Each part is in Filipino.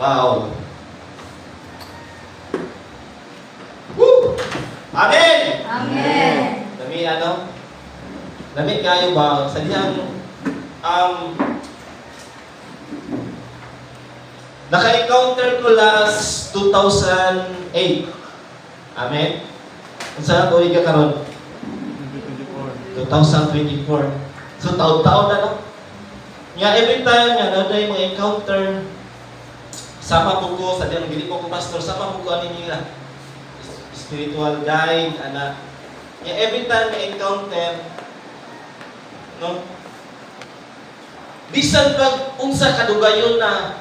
Wow. Woo! Amen! Amen. Dami Dami kayo ba? Sadyang, naka-encounter ko last 2008. Amen? Kung saan ko ka karon? 2024. So, taon-taon na, no? Nga, every time nga, na yung mga encounter, sama po ko, sadyang hindi po ko pastor, sama po ko ano nila, spiritual guide, ana. Nga, every time may encounter, no? Bisan pag unsa kadugayon na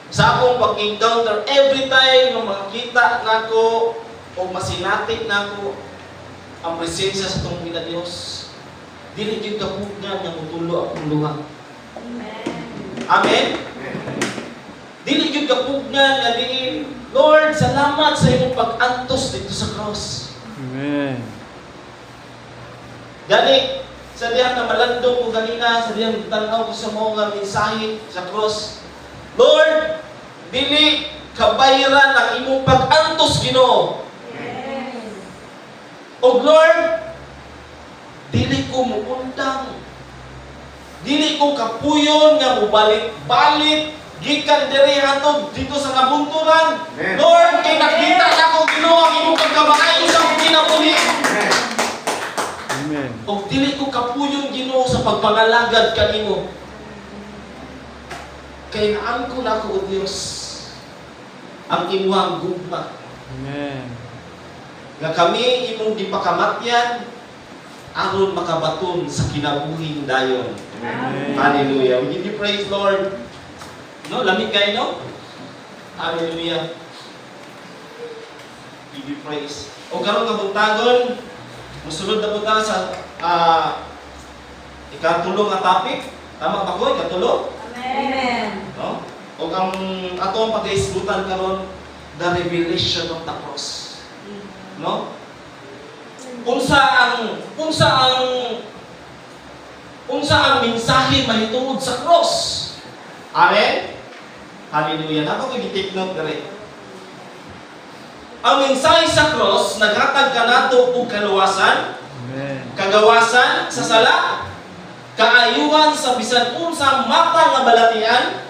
sa akong pag-encounter, every time nga makita nako o masinati nako ang presensya sa tong ina Dios, dili gyud kapugnan nga mutulo akong luha. Amen. Amen. Dili gyud kapugnan nga diin, Lord, salamat sa imong pag-antos dito sa cross. Amen. Gani, sa diyan na malandong ko ganina, sa diyan tanaw ko sa mga mensahe sa cross. Lord, dili kabayran ang imong pag-antos, Ginoo. Amen. O Lord, dili ko muundang. Dili ko kapuyon nga mubalik-balik gikan diri hatod dito sa kabunturan. Lord, kay nakita nako Ginoo ang imong pagkamaayo sa akong kinabuhi. Amen. O dili ko kapuyon Ginoo sa pagpangalagad kanimo. Kay naangko nako o Dios ang imuhang gugma. Amen. Nga kami imong gipakamatyan aron makabaton sa kinabuhing dayon. Amen. Hallelujah. We give you praise, Lord. No, lamig kayo, no? Hallelujah. Give you praise. O karon kabuntagon, musulod na punta sa ikatulong nga topic. Tama ba ko? Ikatulo? Amen. No? O ang atong pag-iisgutan karon, the revelation of the cross. No? Unsa ang mensahe mahitungod sa cross. Amen? Hallelujah. Nako kay take note dere. Ang mensahe sa cross naghatag kanato og kaluwasan, Amen. kagawasan sa sala, kaayuhan sa bisan unsang mata nga balatian,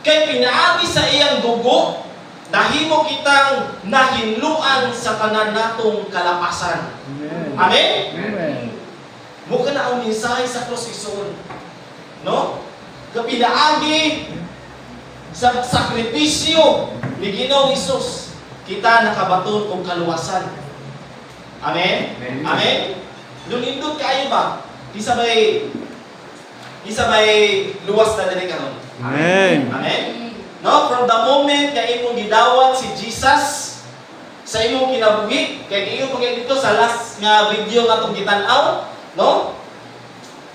kay pinaagi sa iyang dugo, nahimo kitang nahinluan sa tanan natong kalapasan. Amen. Amen? Amen. Mukha na ang mensahe sa cross isuon. No? Pinaagi sa sakripisyo ni Ginoong Hesus, kita nakabaton og kaluwasan. Amen? Amen. Amen? Lunindot kayo ba? Isa may luwas na dali karon. Amen. Amen? No, from the moment nga imong gidawat si Jesus sa imong kinabuhi, kay ingon pag dito sa last nga video nga tong gitan-aw, no?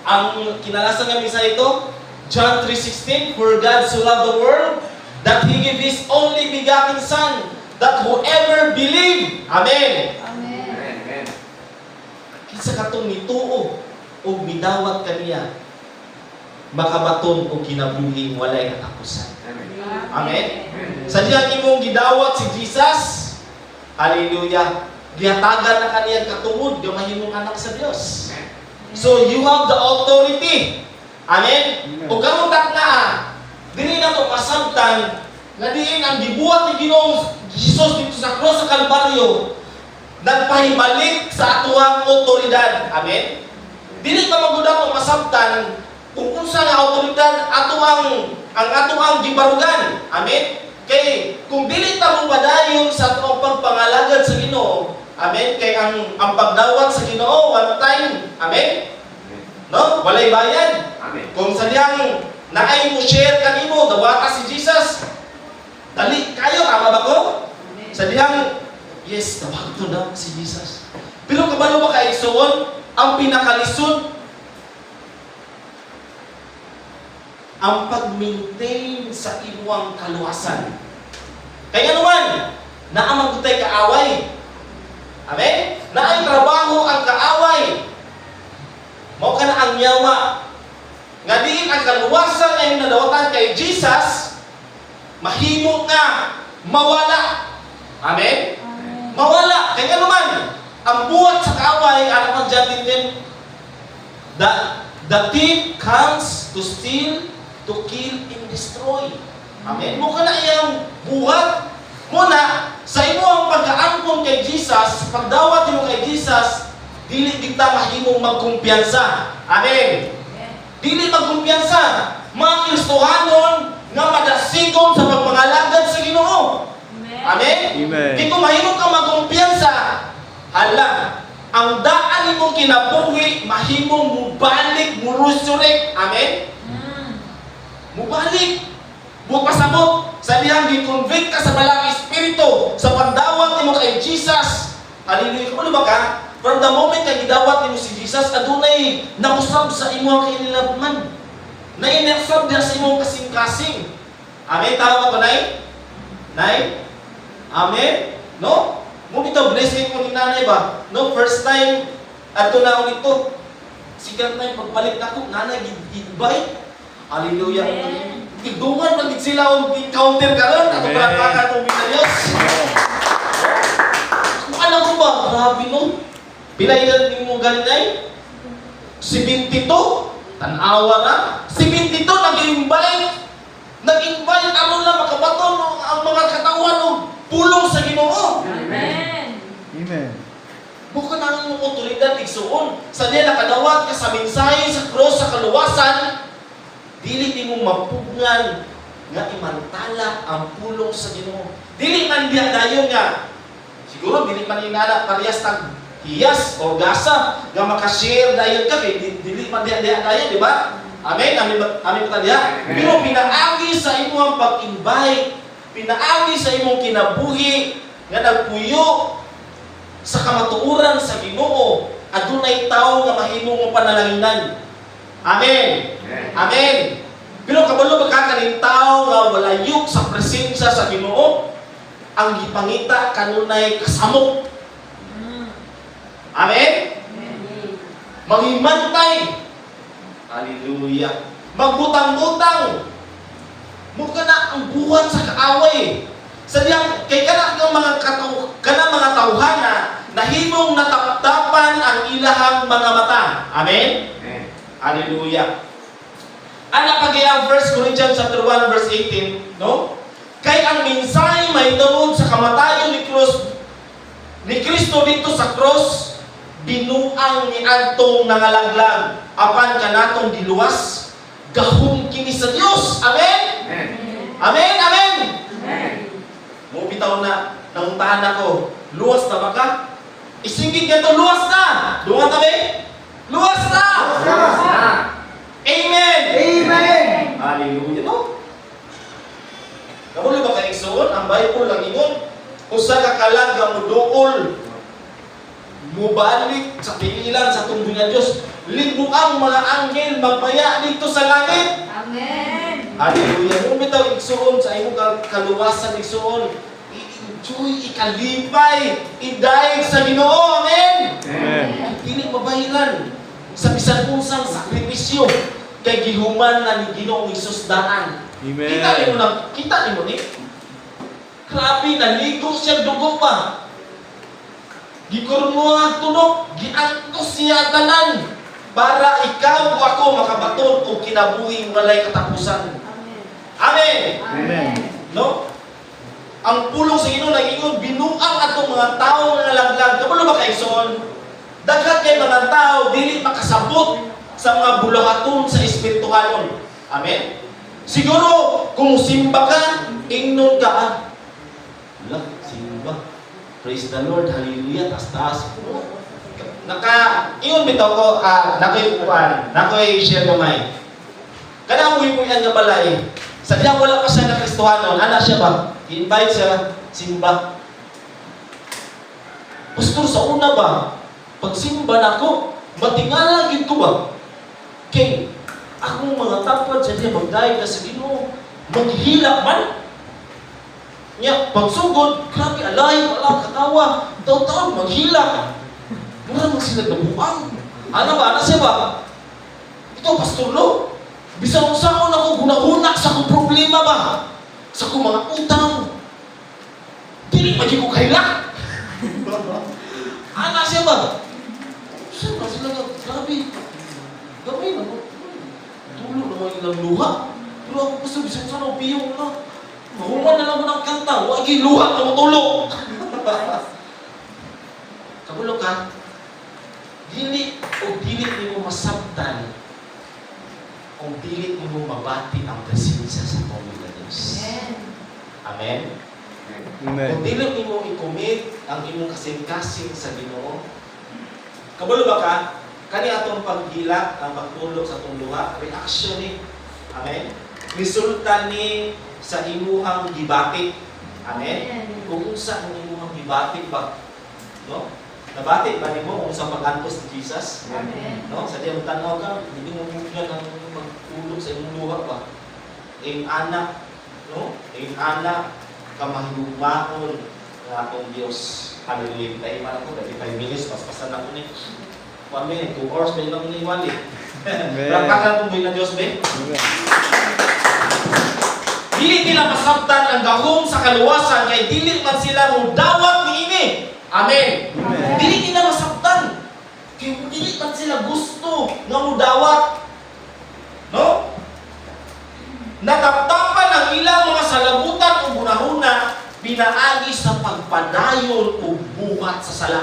Ang kinalasan nga misa ito, John 3:16, for God so loved the world that He gave His only begotten Son, that whoever believe, Amen. Amen. Kinsa katong nituo o midawat kaniya, makabaton o kinabuhing walay katapusan. Amen. Sa diyang imong gidawat si Jesus, hallelujah, gihatagan na kaniyang katungod, yung mahimong anak sa Dios. So you have the authority. Amen. O karon na, dili na to masabtan nga diin ang gibuhat ni Ginoong Jesus dito sa cross sa Kalbaryo, nagpahibalik sa atuang otoridad. Amen. Dili pa maguda to masabtan kung unsa nga otoridad ang atuang gibarugan. Amen. Kay kung dili ta mo padayon sa atuang pagpangalagad sa Ginoo, amen, kay ang pagdawat sa Ginoo one time, amen. No, walay bayad. Amen. Kung sadyang naay mo share kanimo dawata si Jesus, dali kayo, tama ba ko? Sadyang yes, dawat na si Jesus. Pero kabalo ba kay igsoon ang pinakalisod ang pag-maintain sa imuang kaluwasan. Kaya naman, naamang kutay kaaway. Amen? Naay trabaho ang kaaway. Mao ka na ang yawa. Nga diin ang kaluwasan ay ginadawatan kay Jesus, mahimo nga mawala. Amen? Amen. Mawala. Kaya naman, ang buhat sa kaaway, ano pang dyan din, the thief comes to steal, to kill, and destroy. Amen? Mukha na iyang buhat. Muna, sa imo ang pagkaangkon kay Jesus, pagdawat mo kay Jesus, dili kita mahimong magkumpiyansa. Amen? Dili magkumpiyansa. Mga Kristohanon nga madasigon sa pagpangalagad sa Ginoo. Amen? Amen. Di ko mahimong ka magkumpiyansa. Hala, ang daan imong kinabuhi, mahimong mubalik, muresurrect. Amen? Mubalik. Mupasabot. Sa dihang gi-convict ka sa balang espiritu, sa pagdawat nimo kay Jesus. Hallelujah. Kung ano ba ka? From the moment na gidawat nimo si Jesus, adunay nausab sa imo ang kinilabman. Nainersab niya sa imong kasing-kasing. Amen? Tama ba, Nay? Nay? Amen? No? Mo bitaw blessing ko ni nanay ba? No, first time ato na ako ito. Sigat na yung pagpalit na ko, nanay gid-invite. Hallelujah. Amen. Tigdungan man gid sila og encounter karon ato Amen. palakpakan og Diyos. Kung alam ko ba, grabe no. Pila edad nimo ganinay? 72. Tan-awa na. 72 nag-invite. Nag-invite ano na makabaton ang mga katawan og pulong sa Ginoo. Amen. Amen. Bukan ang mong otoridad igsuon. Sa diya nakadawat ka sa mensahe sa cross sa kaluwasan, dili di mo mapugngan nga imantala ang pulong sa Ginoo. Dili man diya dayon nga. Siguro dili man inana parehas tag hiyas o gasa nga maka-share dayon ka kay dili man diya dayon, di ba? Amen. Amen ba diya? Pero pinaagi sa imong pag-invite, pinaagi sa imong kinabuhi nga nagpuyo sa kamatuoran sa Ginoo, adunay tawo nga mahimo mo panalanginan. Amen. Amen. Pero kabalo magkakaning tao nga walayok sa presensya sa Ginoo, ang gipangita kanunay kasamok. Amen. Manghimantay. Hallelujah. Magbutang-butang. Mukha na ang buhat sa kaaway. Sa diyang, kay kana mga tawhana, nahimong nataptapan ang ilahang mga mata. Amen? Hallelujah. Ana pagaya 1 Corinthians chapter 1 verse 18, no? Kay ang mensahe may tungod sa kamatayon ni Kristo dito sa cross, binuang ni adtong nangalaglag apan kanatong diluwas gahom kini sa Dios. Amen? Amen. Amen. Mo bitaw na nanguntahan ako, luwas na ba ka? Isinggit ka to, luwas na! Luwas na ba? Luwas na! Amen! Amen! Hallelujah, no? Kamulo ba ka igsuon? Ang Bible lang ingon, usa ka kalag nga muduol, mubalik sa piilan sa tumbingan Diyos, libo ang mga anghel magmaya dito sa langit. Amen. Hallelujah. Kung bitaw igsuon sa imong kaluwasan igsuon, i-enjoy, ikalipay, idaig sa Ginoo. Amen. Amen. Dili mabahilan sa bisan unsang sakripisyo kay gihuman na ni Ginoong Hesus daan. Amen. Kita nimo ni. Grabe naligo siya dugo pa. Gikurmo ang tunok, giangkos siya tanan para ikaw o ako makabaton o kinabuhing walay katapusan. Amen. Amen. Amen. No? Ang pulong sa Ginoo nagingon binuang atong mga tawo nga nalaglag. Kabalo ba kay son? Daghan kay mga tawo dili makasabot sa mga bulahaton sa espirituhanon. Amen. Siguro kung simba ka, ingnon ka ah. Wala, simba. Praise the Lord, hallelujah, taas-taas. Iyon bitaw ko, nakoy share gamay. Kana ang wipuyan nga balay. Sadya wala pa siya na Kristohanon, ana siya ba? I-invite siya, simba. Pastor, sa una ba? Pag simba na ako, matingala gid ko ba? Kay, akong mga tapad sa diya magdayag na sa Ginoo, maghilak man. Nya, pagsugod, grabe, alay, wala, katawa, taon-taon, maghilak. Mura mo sila nabuang. Ano ba? Ano siya ba? Ito, Pastor Lo, bisang usaon ako huna sa kong problema ba? Sa kong mga utang. Dili pa ko kaila. Ana siya ba? Siya ba sila nga, grabe. Gamay na mo. Tulo naman ilang luha. Pero ako gusto, bisang sana upiyong na. Mahuman na lang mo ng kanta. Wagi luha na mo tulo. Kabulo ka, dili ni mo masabtan o dili ni mo mabati ang presensya sa Panginoon na Diyos. Amen? Amen. Kung dili ni mo i-commit ang imong kasing-kasing sa Ginoo, kabulo ba ka? Kani atong paghilak, ang pagtulog sa atong luha, reaction ni, amen? Resulta ni sa imuhang gibati. Amen? Kung unsa ang imuhang gibati ba? No? Nabati ba nimo kung sa pag-antos ni Jesus? Amen. No? Sa diyan tanaw ka, hindi mo muna ang pagtulog sa imong luha ba? Ing anak, no? Ing anak kamahinumaon ng atong Diyos. Hallelujah. Tayo man ako, 35 minutes, paspasan ako ni 1 minute, 2 hours, may lang ni Wali. Rampakan itong buhay ng Diyos, be? Amen. Dili nila masabtan ang gahom sa kaluwasan, kay dili man sila mudawat ni ini. Amen. Amen. Dili nila masabtan. Kay dili man sila gusto nga mudawat. No? Nataptapan ang ilang mga salabutan o bunahuna, pinaagi sa pagpadayon o buhat sa sala.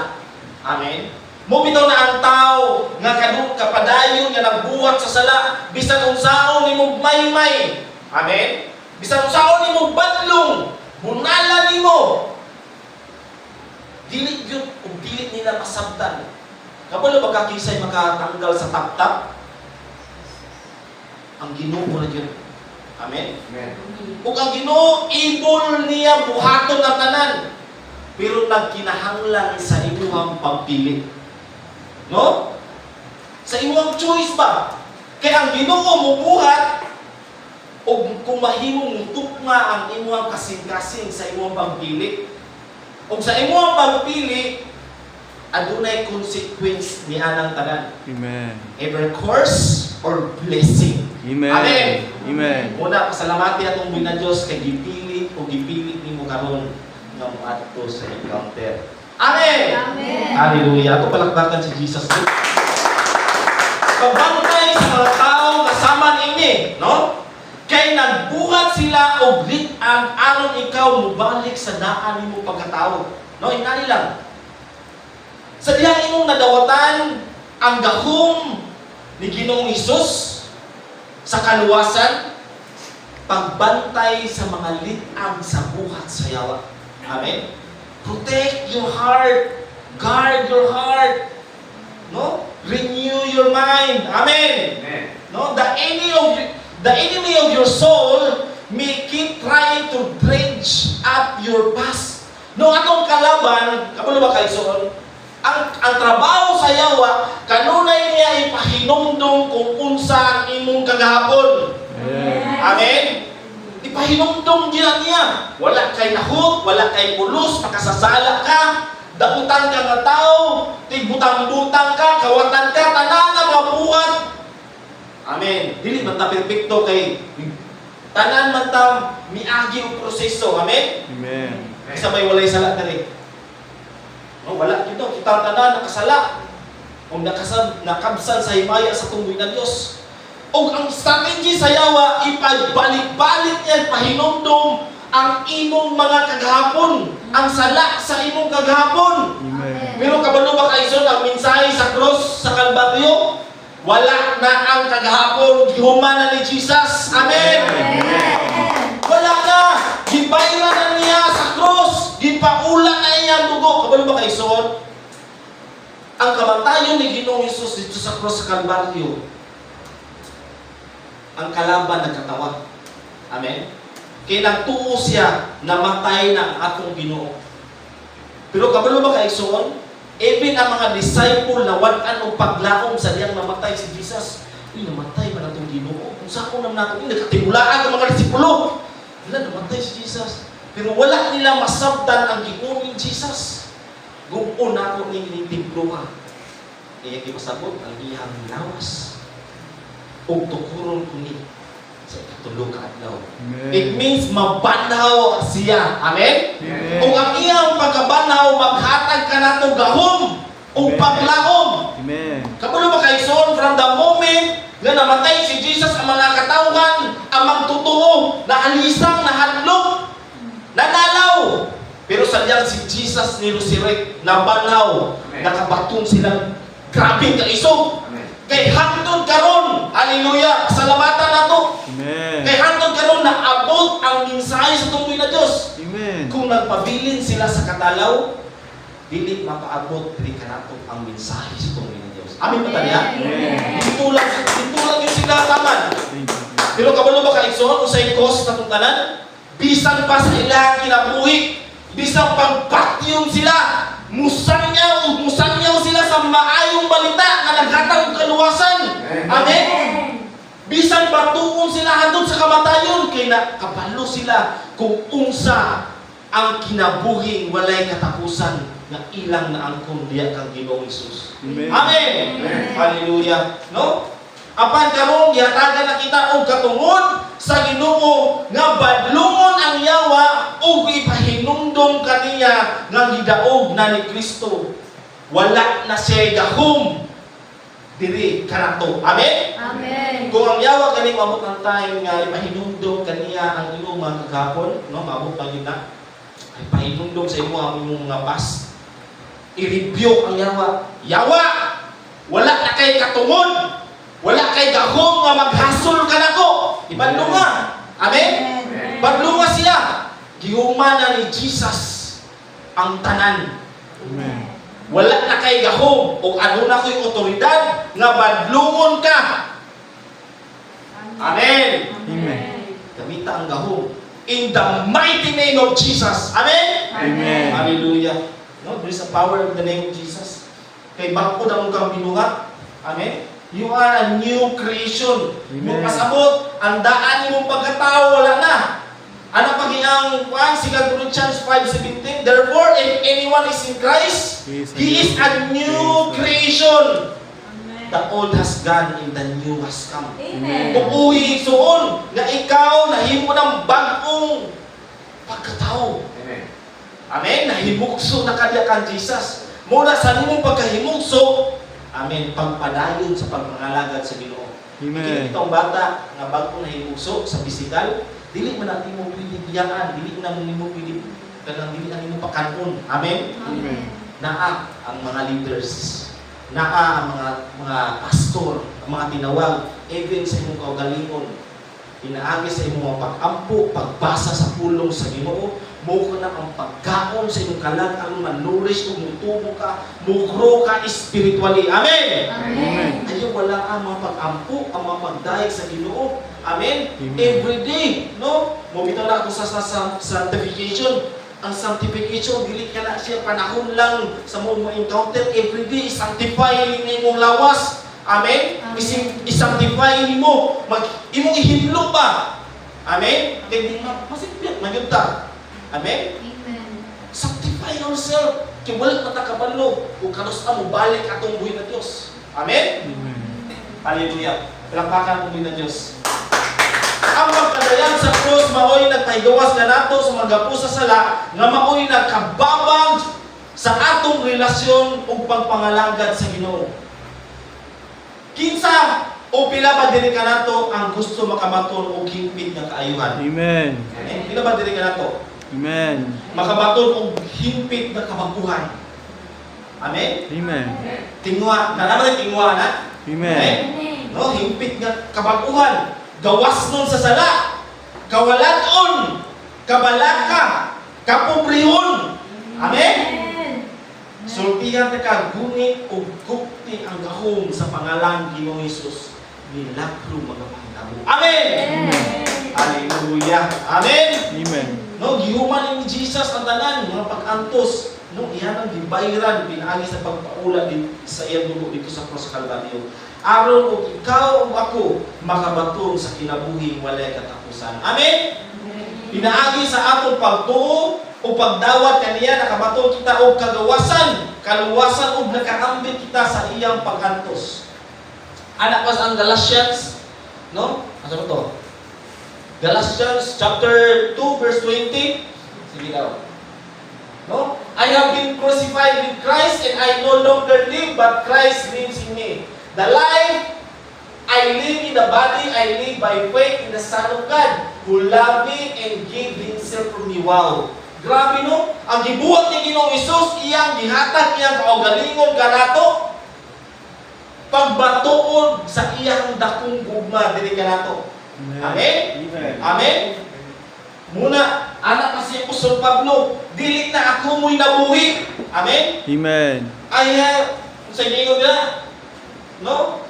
Amen. Mo bitaw na ang tao nga kadung kapadayon nga nagbuhat sa sala, bisan unsaon nimo maymay. Amen. Bisan unsaon nimo badlong, bunala nimo. Dili gyud ug dili nila masabtan. Kabalo ba ka kisay makatanggal sa taptap? Ang Ginoo na gyud. Amen. Ug ang Ginoo ibol niya buhaton ang tanan. Pero nagkinahanglan sa imuhang pagpili. No? Sa imuhang choice ba? Kaya ang Ginoo mubuhat o kung mahimong tugma ang imuhang kasing-kasing sa imuhang pagpili. O sa imuhang pagpili, adunay consequence ni anang tanan. Amen. Either curse or blessing. Amen. Amen. Amen. Muna, pasalamati atong buhay na Diyos kay gipili o gipili nimo karon nga moadto sa encounter. Amen. Amen. Hallelujah. Ato palakpakan si Jesus. Pagbantay sa mga tao kasama ini, no? Kay nagbuhat sila og lit-an aron ikaw mubalik sa daan nimo pagkatao. No, ingani lang. Sa dihang imong nadawatan ang gahom ni Ginoong Hesus sa kaluwasan, pagbantay sa mga lit-an sa buhat sa yawa. Amen. Protect your heart. Guard your heart. No? Renew your mind. Amen. No? The enemy of your soul may keep trying to dredge up your past. No, atong kalaban, kapulo ba kayo soon? Ang trabaho sa yawa, kanunay niya ipahinumdum kung unsa ang imong kagahapon. Amen. Ipahinumdum niya. Wala kay nahut, wala kay pulos, makasasala ka, daputan ka nga tao, tigbutang-butang ka, kawatan ka, tanan na mga buhat. Amen. Dili man ta perfecto kay tanan man ta miagi og proseso. Amen. Amen. Isa may walay sala diri. No, wala dito kita tanan nakasala. Kung nakabsan sa himaya sa tunggoy na Dios. O ang strategy sa yawa, ipabalik-balik yan, pahinumdum ang imong mga kagahapon, ang sala sa imong kagahapon. Amen. Pero kabalo ba kayo ang mensahe sa cross, sa Kalbaryo? Wala na ang kagahapon, gihuman na ni Jesus. Amen. Wala na. Gibayra na niya sa cross. Gipaula na niya ang dugo. Kabalo ba kayo ang kamatayon ni Ginoong Hesus dito sa cross sa Kalbaryo, ang kalaban nagkatawa. Amen? Kaya nagtuo siya na matay na ang atong Ginoo. Pero kabalo ba kaigsoon? Even ang mga disciple na wadan og paglaom sa diyang namatay si Jesus. Uy, namatay man atong Ginoo. Kung saan naman natin, nagkatimulaan ang mga disipulo. Wala, namatay si Jesus. Pero wala nila masabtan ang Ginoo ni Jesus. Gugon na ako ni templo ka. Kaya kipasabot ang iyang lawas. O tukuron ko ni sa tulo ka adlaw. Amen. It means mabanhaw siya. Amen? Amen. Kung ang iyang pagkabanhaw, maghatag ka na itong gahom o Amen. paglaom. Amen. Kapulo ba kayo son, from the moment nga namatay si Jesus ang mga katawhan, ang magtutuo, nahalisang, nahadlok, nanalaw. Pero sadyang si Jesus ni Luciret, nabanhaw, Amen. nakabaton silang grabing kaisog. Amen. Kay hangtod karon, haleluya, salamatan nato. Amen. Kay hangtod karon na abot ang mensahe sa tungkol na Dios. Amen. Kung nagpabilin sila sa katalaw, dili makaabot dili kanato ang mensahe sa tungkol na Dios. Amin ba taniya? Amen. Dito lang yung sila taman. Thank you. Pero kabalo ba kaigsoon usay cost na tong tanan? Bisan pa sa ilang kinabuhi, bisan pagpatyong sila, musanyaw sila sa maayong balita na naghatag og kaluwasan. Amen. Bisan batuon sila handod sa kamatayon kay nakabalo sila kung unsa ang kinabuhing walay katapusan nga ilang na angkon diya kang Ginoong Hesus. Amen. Amen. Hallelujah. No? Apan karon gihatagan na kita og katungod sa Ginoo nga badlongon ang yawa ug ipahinumdom kaniya nga gidaog na ni Kristo. Wala na siya gahom diri kanato. Amen. Amen. Kung ang yawa kani maabot ang time nga ipahinumdom kaniya ang imong mga kagahapon, no, maabot pa gyud na. Ipahinumdom sa imong mga bas. I-review ang yawa. Yawa! Wala na kay katungod. Wala kay gahom nga maghasol ka nako. Ibadlunga. Amen? Amen. Badlunga siya. Gihuman na ni Jesus ang tanan. Amen. Wala na kay gahom o ano na ko'y otoridad nga badlungon ka. Amen. Amen. Gamita ang gahom. In the mighty name of Jesus. Amen? Amen. Hallelujah. No, there is a power in the name of Jesus. Kay bako na mo kang binuhat. Amen? You are a new creation. Amen. Yung pasabot, ang daan mong pagkatao, wala na. Ano pag ang 2 Corinthians 5:17? Therefore, if anyone is in Christ, he is a new creation. The old has gone and the new has come. Amen. Kung uhi suon, nga ikaw nahimo ng bagong pagkatao. Amen. Amen? Nahimugso na kadya kang Jesus. Muna sa nimong pagkahimugso, amen, pagpadayon sa pagmangalagad sa Ginoo. Amen. Itong bata nga bago nahimugso sa pisikal, dili man natin mo pwede biyaan, dili na mo pwede kanang dili na mo pakanon. Amen? Amen. Naa ang mga leaders, naa ang mga pastor, ang mga tinawag, even sa imong kaugalingon, inaagi sa imong mga pag-ampo, pagbasa sa pulong sa Ginoo, mo ko na ang pagkaon sa imong kalag-ang manurish kung mutubo ka, mugro ka spiritually. Amen! Amen. Ayaw wala ang mga pag-ampo, ang mga pagdayeg sa Ginoo. Amen? Amen. Every day, no? Mobitaw na ako sa sanctification. Ang sanctification, dili ka na siya panahon lang sa mo encounter every day. Sanctify ni mong lawas. Amen? Amen. I-sanctify ni mo. Imong ihimlok ba? Amen? Kaya di masigpit, magyunta. Amen? Amen. Sanctify yourself. Kaya wala matakabalo. Kung kanusta mo, balik atong buhay na Diyos. Amen? Amen. Hallelujah. Palakpakan mo din na Diyos. Ang pagkadayan sa krus, maoy nagpahigawas ka nato sa mga gapu sa sala, nga maoy nagkababag sa atong relasyon o pagpangalangad sa Ginoo. Kinsa o pila ba diri ka nato ang gusto makabaton o hingpit nga kaayuhan? Amen. Amen. Pila ba diri ka nato? Amen. Makabaton o hingpit nga kabaguhan. Amen. Amen. Tingwa, nalaman yung tingwa na? Amen. No, hingpit nga kabaguhan. Gawas nun sa sala, kawalaton, kabalaka, kapobrehon. Amen? Sultihan ka gunit o gukti ang gahom sa pangalang Ginoong Hesus. Milagro mga pangtabo. Amen! Hallelujah! Amen! Amen. No, gihuman ni Jesus ang tanan, mga pag-antos. No, iyan ang gibayran, pinaagi sa pagpaula sa iyang dugo dito sa cross sa Kalbaryo. Aron o ikaw o ako makabaton sa kinabuhing walay katapusan. Amen? Pinaagi sa atong pagtuo o pagdawat kaniya nakabaton kita og kagawasan, kaluwasan og nakaambit kita sa iyang pag-antos. Anak pas ang Galatians, no? Ano to? Galatians chapter 2 verse 20. Sige daw. No? I have been crucified with Christ and I no longer live but Christ lives in me. The life I live in the body, I live by faith in the Son of God who loved me and gave Himself for me. Wow! Grabe no? Ang gibuhat ni Ginoong Hesus, iyang gihatag iyang kaugalingon kanato. Pagbatuon sa iyang dakong gugma diri kanato. Amen? Amen. Amen? Muna, anak kasi Apostol Pablo, dili na ako mo'y nabuhi. Amen? Amen. I have, sa inyo nila, no?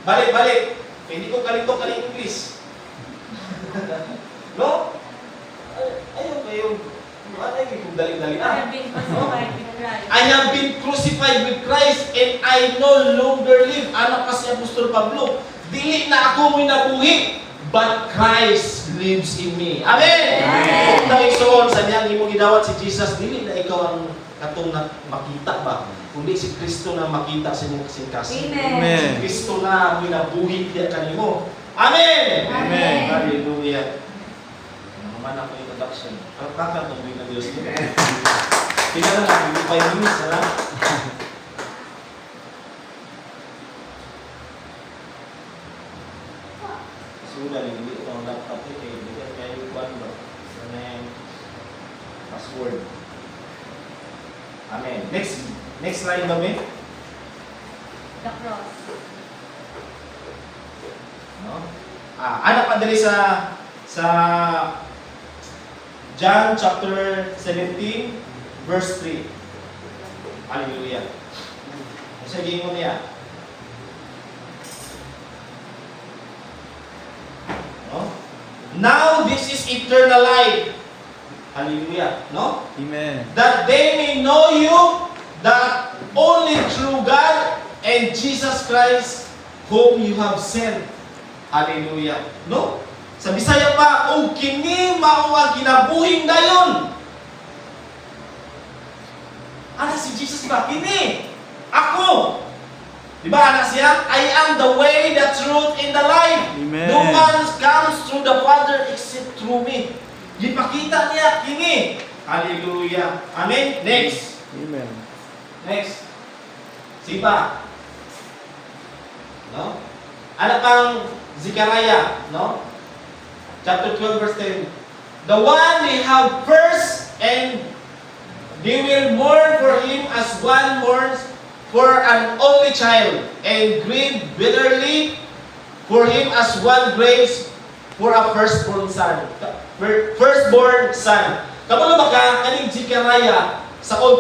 Balik. Hindi ko kalito English. No? Ayun kayo. Ano yung dali-dali I have been crucified with Christ. I have been crucified with Christ and I no longer live. Anak pa si Apostol Pablo. Dili na ako mo'y nabuhi, but Christ lives in me. Amen! Kung tayo soon, sa niyang imong gidawat si Jesus, dili na ikaw ang katong makita ba? Kundi si Kristo na makita sa imong kasing-kasing. Amen. Si Kristo na mo'y nabuhi diya kanimo. Amen! Amen. Hallelujah. Naman ako yung introduction. Kakak ng buhay na Diyos. Tingnan na lang, hindi 5 minutes, ha? Sudah hindi ito ang laptop ito, hindi kaya yung bando. Ano yung password. Amen. Next slide ba, Ben? The cross. No? Anak pa dali sa John chapter 17 verse 3. Hallelujah. Sige mo niya. No? Now this is eternal life. Hallelujah. No? Amen. That they may know you, that only true God and Jesus Christ whom you have sent. Hallelujah. No? Sa Bisaya pa, o kini mao ang kinabuhing dayon. Ano si Jesus ba? Kini. Ako. Di ba anak siya? I am the way, the truth, and the life. Amen. No one comes through the Father except through me. Ipakita niya, kini. Hallelujah. Amen. Next. Amen. Next. Sipa. No? Ano pang Zechariah, no? Chapter 12 verse 10. The one they have first and they will mourn for him as one mourns for an only child and grieve bitterly for him as one grieves for a firstborn son. Firstborn son. Kamulo ba ka kaning Zechariah sa Old